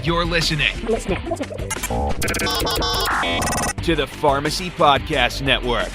You're listening to the Pharmacy Podcast Network.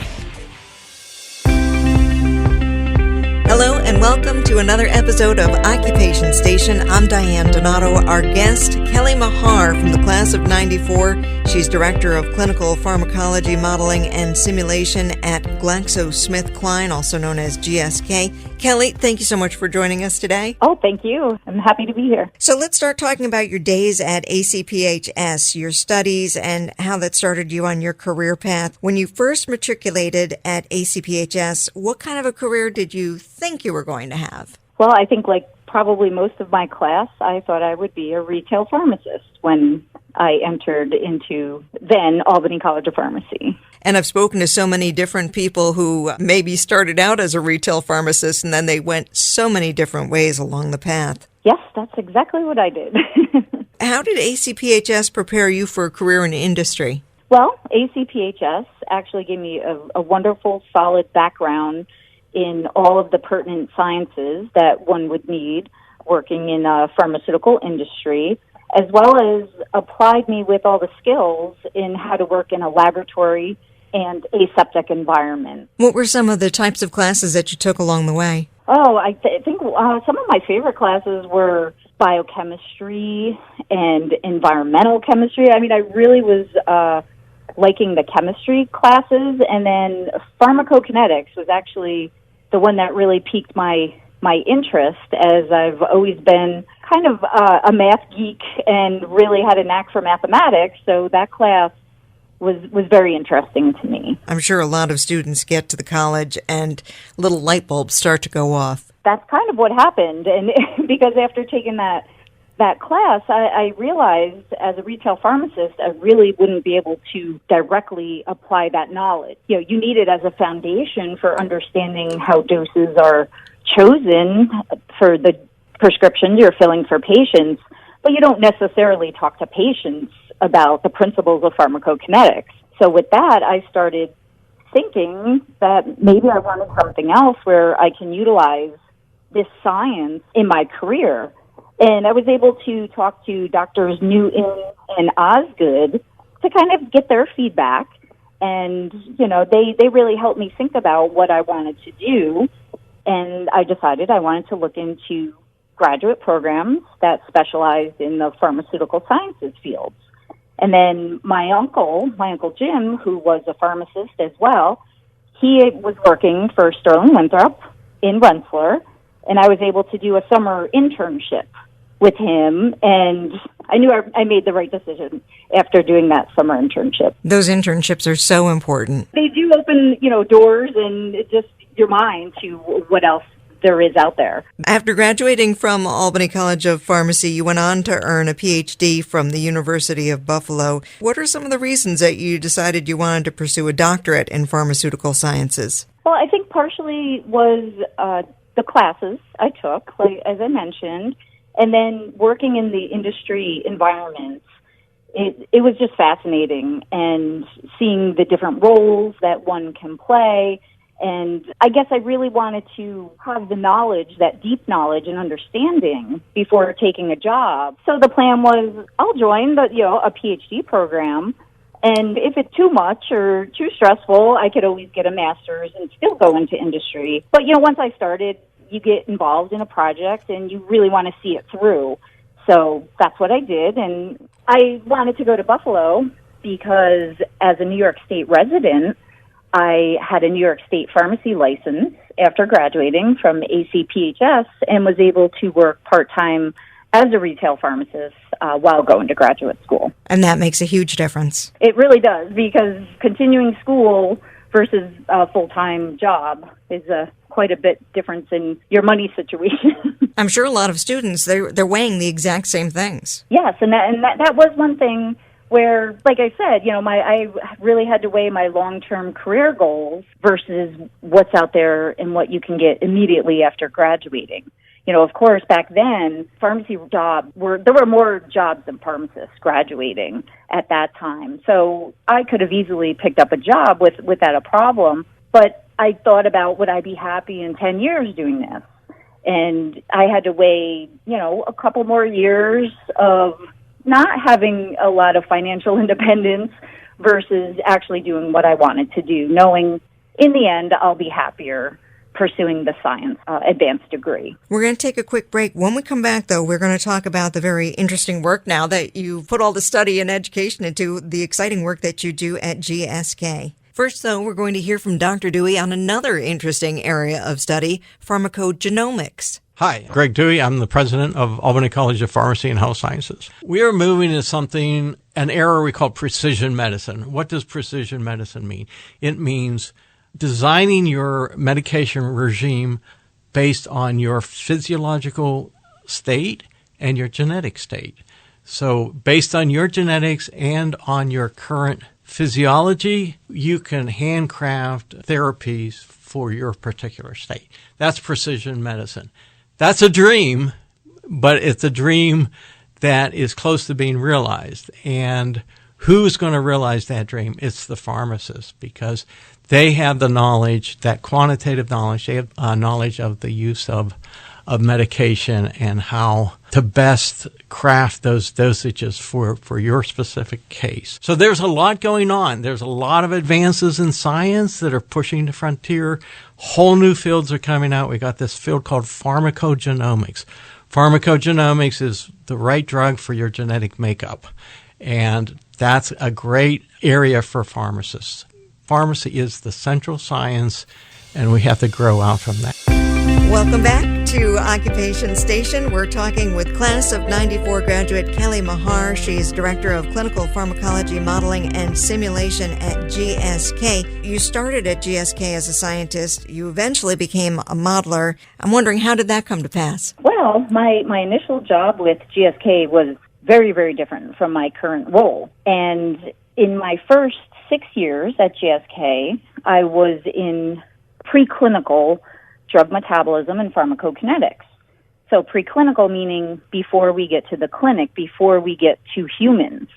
Hello and welcome to another episode of Occupation Station. I'm Diane Donato. Our guest, Kelly Mahar from the class of 94. She's Director of Clinical Pharmacology Modeling and Simulation at GlaxoSmithKline, also known as GSK. Kelly, thank you so much for joining us today. Oh, thank you. I'm happy to be here. So let's start talking about your days at ACPHS, your studies, and how that started you on your career path. When you first matriculated at ACPHS, what kind of a career did you think you were going to have? Well, I think like probably most of my class, I thought I would be a retail pharmacist when I entered into then Albany College of Pharmacy. And I've spoken to so many different people who maybe started out as a retail pharmacist and then they went so many different ways along the path. Yes, that's exactly what I did. How did ACPHS prepare you for a career in industry? Well, ACPHS actually gave me a wonderful, solid background in all of the pertinent sciences that one would need working in a pharmaceutical industry, as well as applied me with all the skills in how to work in a laboratory and aseptic environment. What were some of the types of classes that you took along the way? Oh, I think some of my favorite classes were biochemistry and environmental chemistry. I mean, I really was liking the chemistry classes, and then pharmacokinetics was actually the one that really piqued my interest, as I've always been kind of a math geek and really had a knack for mathematics, so that class was very interesting to me. I'm sure a lot of students get to the college and little light bulbs start to go off. That's kind of what happened, and because after taking that class, I realized as a retail pharmacist, I really wouldn't be able to directly apply that knowledge. You know, you need it as a foundation for understanding how doses are chosen for the prescriptions you're filling for patients, but you don't necessarily talk to patients about the principles of pharmacokinetics. So with that, I started thinking that maybe I wanted something else where I can utilize this science in my career. And I was able to talk to Drs. Newton and Osgood to kind of get their feedback. And, you know, they really helped me think about what I wanted to do. And I decided I wanted to look into graduate programs that specialized in the pharmaceutical sciences fields. And then my uncle Jim, who was a pharmacist as well, he was working for Sterling Winthrop in Rensselaer, and I was able to do a summer internship with him, and I knew I made the right decision after doing that summer internship. Those internships are so important. They do open, doors and just your mind to what else there is out there. After graduating from Albany College of Pharmacy, you went on to earn a Ph.D. from the University of Buffalo. What are some of the reasons that you decided you wanted to pursue a doctorate in pharmaceutical sciences? Well, I think partially was the classes I took, like as I mentioned, and then working in the industry environments. It was just fascinating, and seeing the different roles that one can play. And I guess I really wanted to have the knowledge, that deep knowledge and understanding before taking a job. So the plan was I'll join a PhD program, and if it's too much or too stressful, I could always get a master's and still go into industry. But, once I started, you get involved in a project and you really want to see it through. So that's what I did, and I wanted to go to Buffalo because as a New York State resident, I had a New York State pharmacy license after graduating from ACPHS and was able to work part-time as a retail pharmacist while going to graduate school. And that makes a huge difference. It really does, because continuing school versus a full-time job is quite a bit difference in your money situation. I'm sure a lot of students, they're weighing the exact same things. Yes, and that was one thing where, like I said, I really had to weigh my long-term career goals versus what's out there and what you can get immediately after graduating. Of course, back then, pharmacy jobs there were more jobs than pharmacists graduating at that time. So I could have easily picked up a job without a problem, but I thought about, would I be happy in 10 years doing this? And I had to weigh, a couple more years of not having a lot of financial independence versus actually doing what I wanted to do, knowing in the end I'll be happier pursuing the science advanced degree. We're going to take a quick break. When we come back, though, we're going to talk about the very interesting work now that you put all the study and education into, the exciting work that you do at GSK. First, though, we're going to hear from Dr. Dewey on another interesting area of study, pharmacogenomics. Hi, Greg Dewey. I'm the president of Albany College of Pharmacy and Health Sciences. We are moving to something, an era we call precision medicine. What does precision medicine mean? It means designing your medication regime based on your physiological state and your genetic state. So based on your genetics and on your current physiology, you can handcraft therapies for your particular state. That's precision medicine. That's a dream, but it's a dream that is close to being realized. And who's going to realize that dream? It's the pharmacist, because they have the knowledge, that quantitative knowledge. They have knowledge of the use of medication and how to best craft those dosages for your specific case. So there's a lot going on. There's a lot of advances in science that are pushing the frontier. Whole new fields are coming out. We got this field called pharmacogenomics. Pharmacogenomics is the right drug for your genetic makeup. And that's a great area for pharmacists. Pharmacy is the central science, and we have to grow out from that. Welcome back to Occupation Station. We're talking with Class of 94 graduate Kelly Mahar. She's Director of Clinical Pharmacology Modeling and Simulation at GSK. You started at GSK as a scientist. You eventually became a modeler. I'm wondering, how did that come to pass? Well, my initial job with GSK was very, very different from my current role. And in my first 6 years at GSK, I was in preclinical drug metabolism and pharmacokinetics. So preclinical meaning before we get to the clinic, before we get to humans.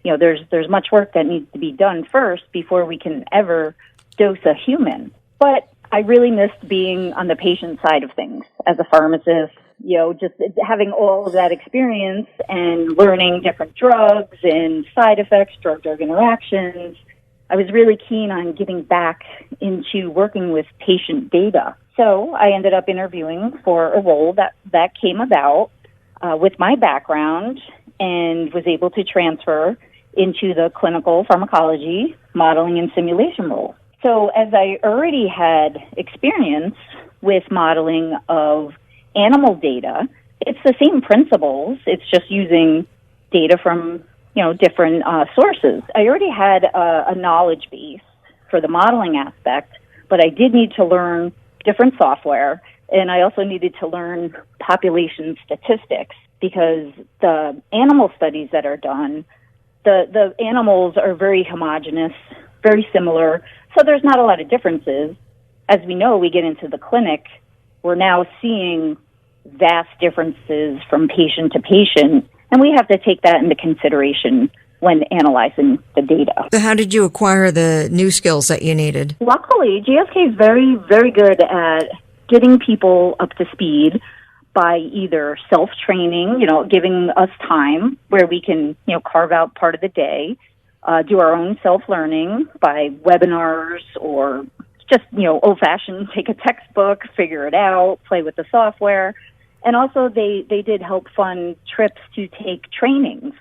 You know, there's much work that needs to be done first before we can ever dose a human. But I really missed being on the patient side of things as a pharmacist, you know, just having all of that experience and learning different drugs and side effects, drug-drug interactions. I was really keen on getting back into working with patient data. So I ended up interviewing for a role that came about with my background and was able to transfer into the clinical pharmacology modeling and simulation role. So as I already had experience with modeling of animal data, it's the same principles. It's just using data from, you know, different sources. I already had a knowledge base for the modeling aspect, but I did need to learn different software, and I also needed to learn population statistics, because the animal studies that are done, the animals are very homogeneous, very similar, so there's not a lot of differences. As we know, we get into the clinic, we're now seeing vast differences from patient to patient, and we have to take that into consideration when analyzing the data. So how did you acquire the new skills that you needed? Luckily, GSK is very, very good at getting people up to speed by either self-training, you know, giving us time where we can, you know, carve out part of the day, do our own self-learning by webinars or just, you know, old-fashioned, take a textbook, figure it out, play with the software. And also they did help fund trips to take trainings.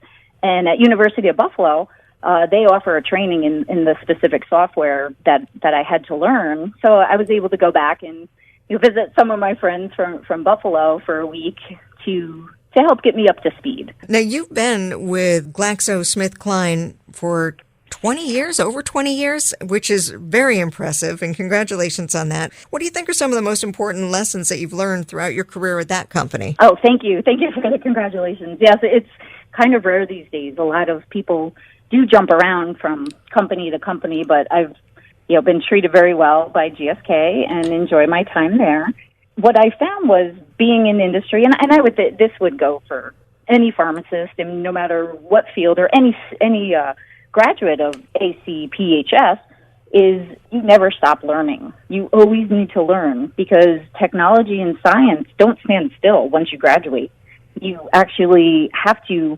And at University of Buffalo, they offer a training in the specific software that I had to learn. So I was able to go back and visit some of my friends from Buffalo for a week to help get me up to speed. Now, you've been with GlaxoSmithKline for 20 years, over 20 years, which is very impressive, and congratulations on that. What do you think are some of the most important lessons that you've learned throughout your career at that company? Oh, thank you. Thank you for the congratulations. Yes, it's kind of rare these days. A lot of people do jump around from company to company, but I've been treated very well by GSK and enjoy my time there. What I found was being in industry, and I would this would go for any pharmacist, and no matter what field or any graduate of ACPHS, is you never stop learning. You always need to learn, because technology and science don't stand still once you graduate. You actually have to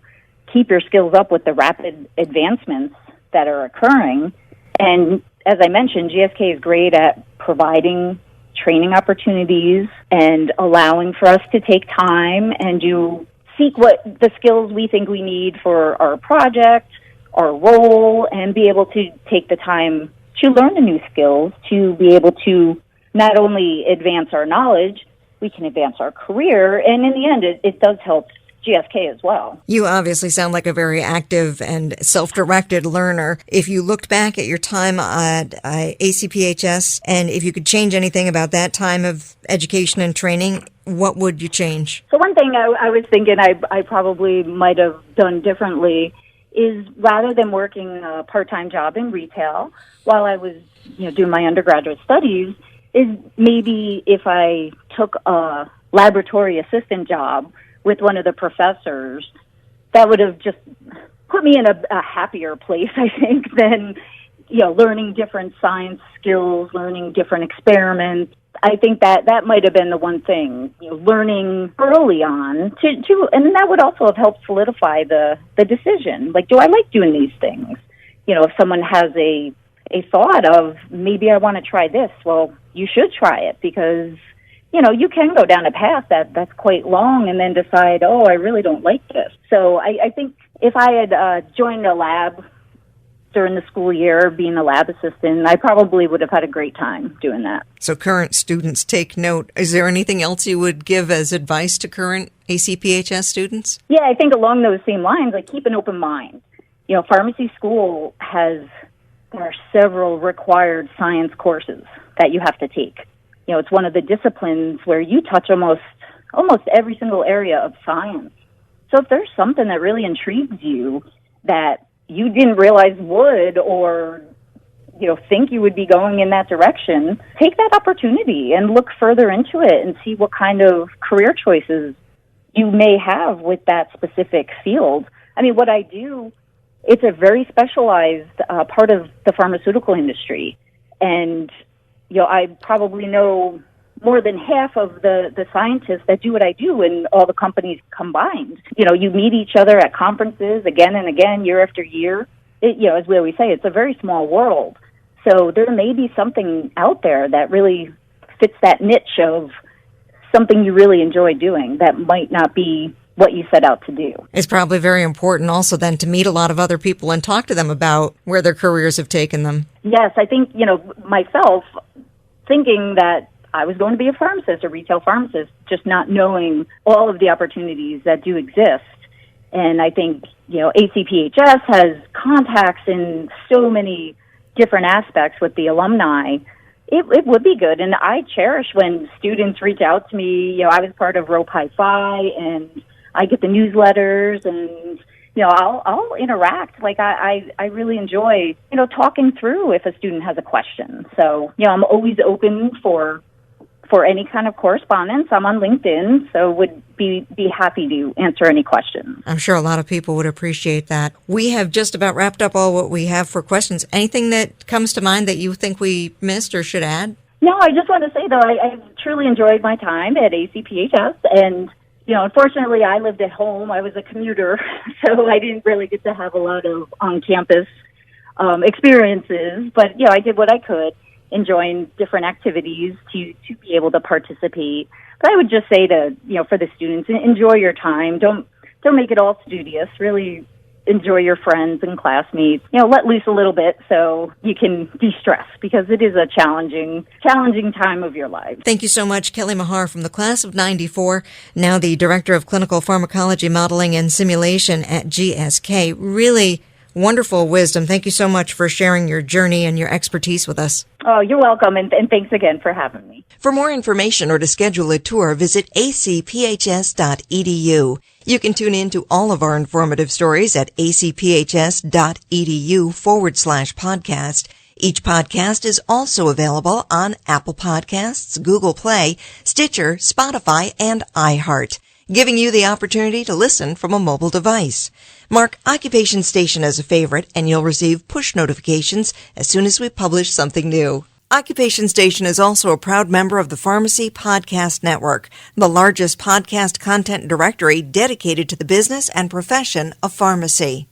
keep your skills up with the rapid advancements that are occurring. And as I mentioned, GSK is great at providing training opportunities and allowing for us to take time and seek what the skills we think we need for our project, our role, and be able to take the time to learn the new skills, to be able to not only advance our knowledge, we can advance our career, and in the end, it does help GSK as well. You obviously sound like a very active and self-directed learner. If you looked back at your time at ACPHS, and if you could change anything about that time of education and training, what would you change? So one thing I was thinking I probably might have done differently is, rather than working a part-time job in retail while I was doing my undergraduate studies, is maybe if I took a laboratory assistant job with one of the professors, that would have just put me in a happier place, I think, than, learning different science skills, learning different experiments. I think that might have been the one thing, learning early on and that would also have helped solidify the decision. Like, do I like doing these things? If someone has a thought of, maybe I want to try this, well, you should try it, because you can go down a path that's quite long and then decide, oh, I really don't like this. So I think if I had joined a lab during the school year, being a lab assistant, I probably would have had a great time doing that. So current students, take note. Is there anything else you would give as advice to current ACPHS students? Yeah, I think along those same lines, keep an open mind. Pharmacy school there are several required science courses that you have to take. It's one of the disciplines where you touch almost every single area of science. So if there's something that really intrigues you that you didn't realize would, or think you would be going in that direction, take that opportunity and look further into it and see what kind of career choices you may have with that specific field. I mean, what I do, it's a very specialized part of the pharmaceutical industry, and I probably know more than half of the scientists that do what I do in all the companies combined. You meet each other at conferences again and again, year after year. As we always say, it's a very small world. So there may be something out there that really fits that niche of something you really enjoy doing that might not be what you set out to do. It's probably very important also then to meet a lot of other people and talk to them about where their careers have taken them. Yes, I think, myself, thinking that I was going to be a pharmacist, a retail pharmacist, just not knowing all of the opportunities that do exist. And I think, ACPHS has contacts in so many different aspects with the alumni. It would be good. And I cherish when students reach out to me. I was part of Rho Pi Phi, and I get the newsletters, and I'll interact. I really enjoy, talking through if a student has a question. So, I'm always open for any kind of correspondence. I'm on LinkedIn, so would be happy to answer any questions. I'm sure a lot of people would appreciate that. We have just about wrapped up all what we have for questions. Anything that comes to mind that you think we missed or should add? No, I just want to say, though, I've truly enjoyed my time at ACPHS, and unfortunately, I lived at home. I was a commuter, so I didn't really get to have a lot of on-campus experiences. But, I did what I could, enjoying different activities to be able to participate. But I would just say for the students, enjoy your time. Don't make it all studious. Really enjoy your friends and classmates. Let loose a little bit so you can de-stress, because it is a challenging time of your life. Thank you so much, Kelly Mahar from the class of 94, now the Director of Clinical Pharmacology Modeling and Simulation at GSK. Really wonderful wisdom. Thank you so much for sharing your journey and your expertise with us. Oh, you're welcome, and thanks again for having me. For more information or to schedule a tour, visit acphs.edu. You can tune in to all of our informative stories at acphs.edu/podcast. Each podcast is also available on Apple Podcasts, Google Play, Stitcher, Spotify, and iHeart, giving you the opportunity to listen from a mobile device. Mark Occupation Station as a favorite, and you'll receive push notifications as soon as we publish something new. Occupation Station is also a proud member of the Pharmacy Podcast Network, the largest podcast content directory dedicated to the business and profession of pharmacy.